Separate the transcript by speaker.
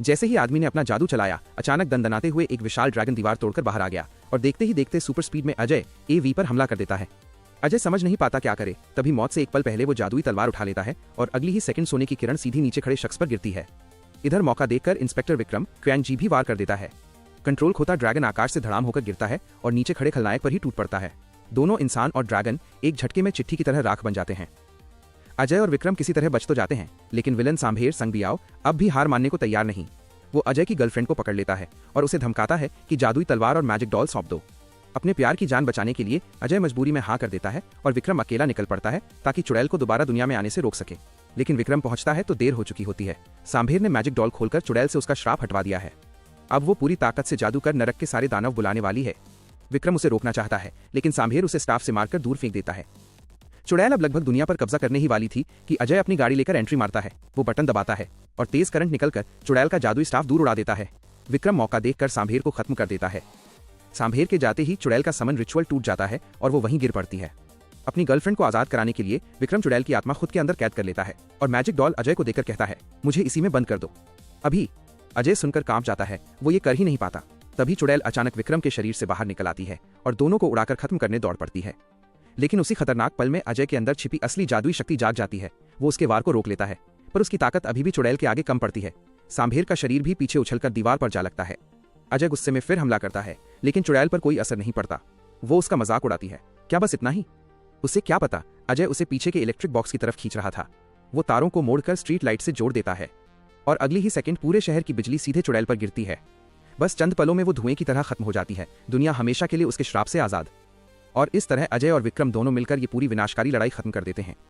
Speaker 1: जैसे ही आदमी ने अपना जादू चलाया, अचानक दंदनाते हुए एक विशाल ड्रैगन दीवार तोड़कर बाहर आ गया और देखते ही देखते सुपर स्पीड में अजय एवी पर हमला कर देता है। अजय समझ नहीं पाता क्या करे, तभी मौत से एक पल पहले वो जादुई तलवार उठा लेता है और अगली ही सेकंड सोने की किरण सीधी नीचे खड़े शख्स पर गिरती है। इधर मौका देखकर इंस्पेक्टर विक्रम क्वैन जी भी वार कर देता है। कंट्रोल खोता ड्रैगन आकाश से धड़ाम होकर गिरता है और नीचे खड़े खलनायक पर ही टूट पड़ता है। दोनों इंसान और ड्रैगन एक झटके में चिट्ठी की तरह राख बन जाते हैं। अजय और विक्रम किसी तरह बच तो जाते हैं, लेकिन विलन सांभेर संगबियाओ अब भी हार मानने को तैयार नहीं। वो अजय की गर्लफ्रेंड को पकड़ लेता है और उसे धमकाता है कि जादुई तलवार और मैजिक डॉल सौंप दो। अपने प्यार की जान बचाने के लिए अजय मजबूरी में हाँ कर देता है और विक्रम अकेला निकल पड़ता है ताकि चुड़ैल को दोबारा दुनिया में आने से रोक सके। लेकिन विक्रम पहुंचता है तो देर हो चुकी होती है। सांभेर ने मैजिक डॉल खोलकर चुड़ैल से उसका श्राप हटवा दिया है। अब वो पूरी ताकत से जादू कर नरक के सारे दानव बुलाने वाली है। विक्रम उसे रोकना चाहता है, लेकिन सांभेर उसे स्टाफ से मारकर दूर फेंक देता है। चुड़ैल अब लगभग दुनिया पर कब्जा करने ही वाली थी कि अजय अपनी गाड़ी लेकर एंट्री मारता है। वो बटन दबाता है और तेज करंट निकलकर चुड़ैल का जादुई स्टाफ दूर उड़ा देता है। विक्रम मौका देखकर सांभेर को खत्म कर देता है। सांभेर के जाते ही चुड़ैल का समन रिचुअल टूट जाता है और वो वहीं गिर पड़ती है। अपनी गर्लफ्रेंड को आजाद कराने के लिए विक्रम चुड़ैल की आत्मा खुद के अंदर कैद कर लेता है और मैजिक डॉल अजय को देकर कहता है, मुझे इसी में बंद कर दो अभी। अजय सुनकर कांप जाता है, वो ये कर ही नहीं पाता। तभी चुड़ैल अचानक विक्रम के शरीर से बाहर निकल आती है और दोनों को उड़ाकर खत्म करने दौड़ पड़ती है। लेकिन उसी खतरनाक पल में अजय के अंदर छिपी असली जादुई शक्ति जाग जाती है। वो उसके वार को रोक लेता है, पर उसकी ताकत अभी भी चुड़ैल के आगे कम पड़ती है। सांभेर का शरीर भी पीछे उछलकर दीवार पर जा लगता है। अजय गुस्से में फिर हमला करता है, लेकिन चुड़ैल पर कोई असर नहीं पड़ता। वो उसका मजाक उड़ाती है। क्या बस इतना ही? उसे क्या पता, अजय उसे पीछे के इलेक्ट्रिक बॉक्स की तरफ खींच रहा था। वो तारों को मोड़कर स्ट्रीट लाइट से जोड़ देता है और अगली ही सेकंड पूरे शहर की बिजली सीधे चुड़ैल पर गिरती है। बस चंद पलों में वो धुएं की तरह खत्म हो जाती है, दुनिया हमेशा के लिए उसके श्राप से आजाद। और इस तरह अजय और विक्रम दोनों मिलकर ये पूरी विनाशकारी लड़ाई खत्म कर देते हैं।